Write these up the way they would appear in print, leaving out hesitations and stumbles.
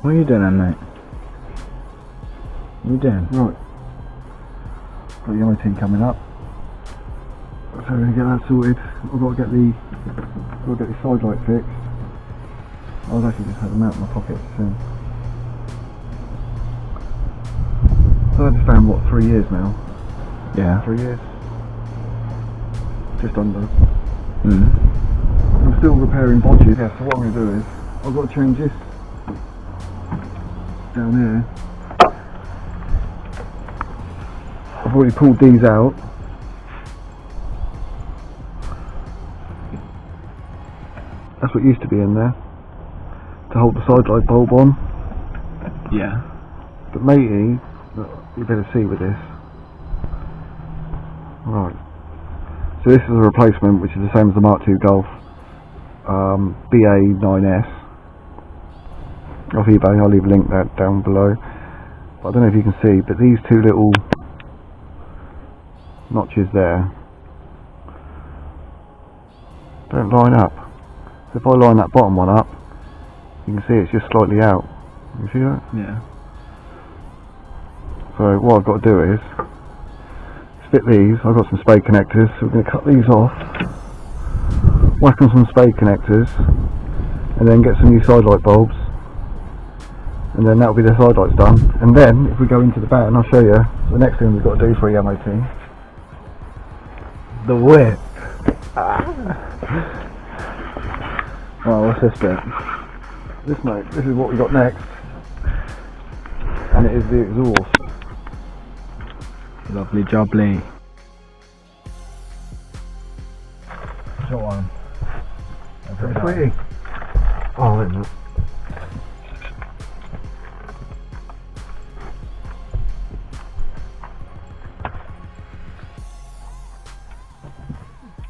What are you doing then, mate? What are you doing? Right. Got the MOT coming up. So we're going to get that sorted. I've got to get the sidelight fixed. I was actually just had them out in my pocket soon. So I had this van, what, 3 years now? Yeah. 3 years? Just under. Mm. I'm still repairing bodges. Yeah, so what I'm going to do is, I've got to change this down here. I've already pulled these out. That's what used to be in there, to hold the sidelight bulb on. Yeah. But matey, you better see with this. Right. So this is a replacement, which is the same as the Mark II Golf BA9S off eBay. I'll leave a link that down below. But I don't know if you can see, but these two little notches there don't line up. So if I line that bottom one up, you can see it's just slightly out. You see that? Yeah. So what I've got to do is fit these. I've got some spade connectors, so we're going to cut these off, whack on some spade connectors, and then get some new sidelight bulbs, and then that'll be the sidelights done. And then if we go into the van, I'll show you the next thing we've got to do for a MOT. The whip. Well, what's this bit? This, mate, this is what we got next, and it is the exhaust. Lovely jubbly. Short one. Sweetie. Oh, wait a minute.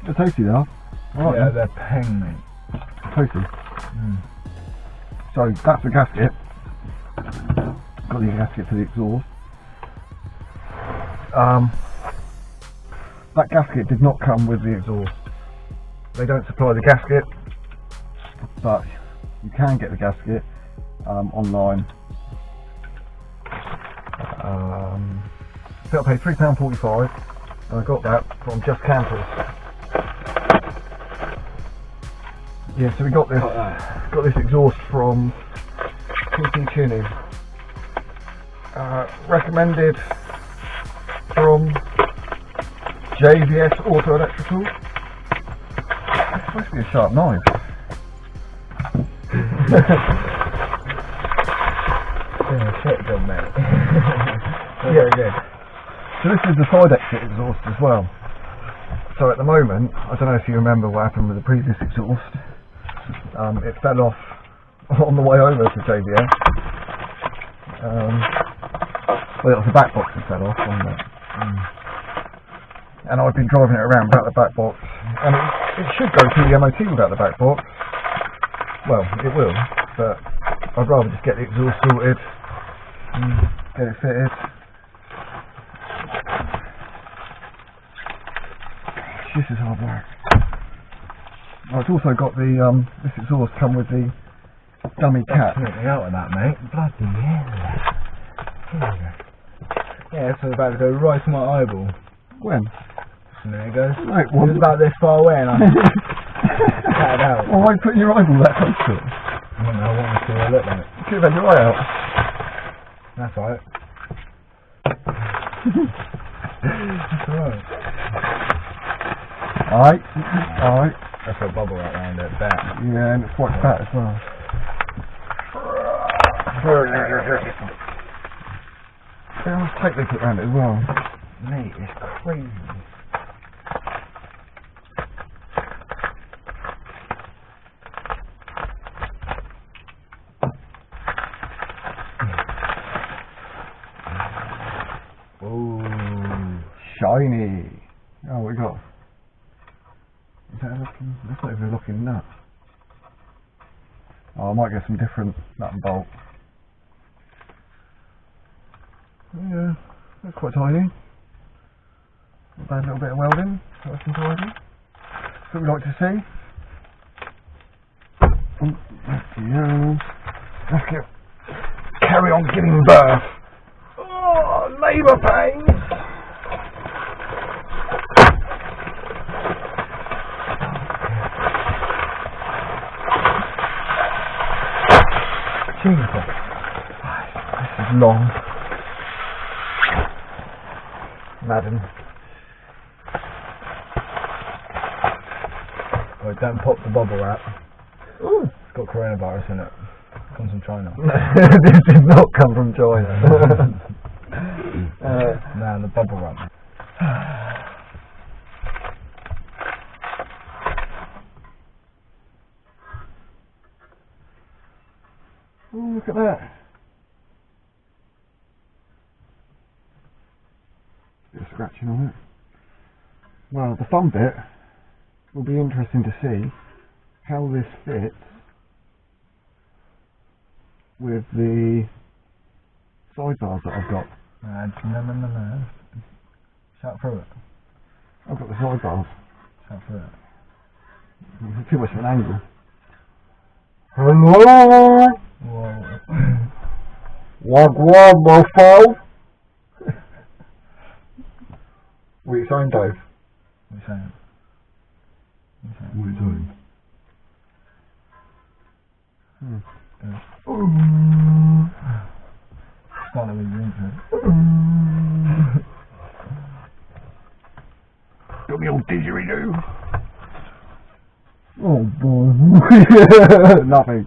They're tasty though. Right, Yeah, they're peng, mate. tasty. So that's the gasket. Got the gasket for the exhaust. That gasket did not come with the exhaust. They don't supply the gasket, but you can get the gasket online. So I paid £3.45, and I got that from Just Campers. Yeah, so we got this exhaust from TT Tuning. Recommended from JVS Auto Electrical. It's supposed to be a sharp knife. Yeah, shit job, mate. Yeah. Very good. So this is the side exit exhaust as well. So at the moment, I don't know if you remember what happened with the previous exhaust. It fell off on the way over to JVS. Well, it was the back box that fell off, wasn't it? And I've been driving it around without the back box, and it should go through the MOT without the back box. Well, it will, but I'd rather just get the exhaust sorted and get it fitted. This is hard work. Oh, it's also got the this exhaust come with the dummy cap. Definitely out of that, mate. Bloody hell. Yeah, this was about to go right to my eyeball. When? And there it goes. Right, It was about this far away and I cut it out. Well, why are you putting your eyeball that close to it? I don't know, I want to see what it looked like. You could have had your eye out. That's right. That's alright. Alright, alright. That's a bubble right around it, bet. Yeah, and it's quite fat as well. Yeah, how much tape they put around it as well. Mate, it's crazy. Oh, shiny. Oh, what we got? Is that looking? That's not even a looking nut. Oh, I might get some different nut and bolt. Yeah, that's quite tidy. Not bad little bit of welding, nice and tidy. That's what we like to see. Oh, yeah. Let's go. carry on giving birth. Oh, labour pains. Jesus. This is long. Madam. Oh, don't pop the bubble wrap. Ooh. It's got coronavirus in it. It comes from China. This did not come from China. No, the bubble wrap. Oh, look at that. Bit of scratching on it. Well, the fun bit will be interesting to see how this fits with the sidebars that I've got. No. Shout through it. I've got the sidebars. Shout through it. It's too much of an angle. Hello! Whoa. Wagwan, mofo! What are you saying, Dave? What are you saying? What are you saying? Starting with your intro. Got me old didgeridoo. Oh boy. Nothing.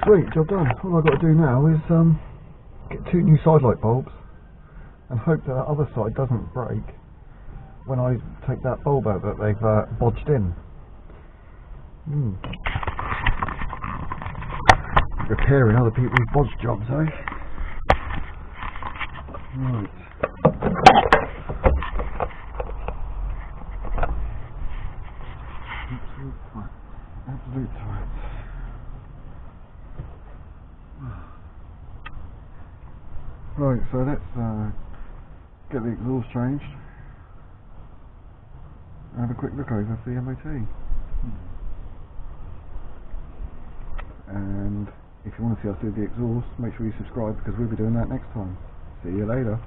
Sweet, job done. All I've got to do now is get 2 new sidelight bulbs and hope that other side doesn't break when I take that bulb out that they've bodged in. Repairing other people's bodge jobs, eh? Right. Absolute tight. Right, so let's get the exhaust changed and have a quick look over for the MOT. And if you want to see us do the exhaust, make sure you subscribe because we'll be doing that next time. See you later.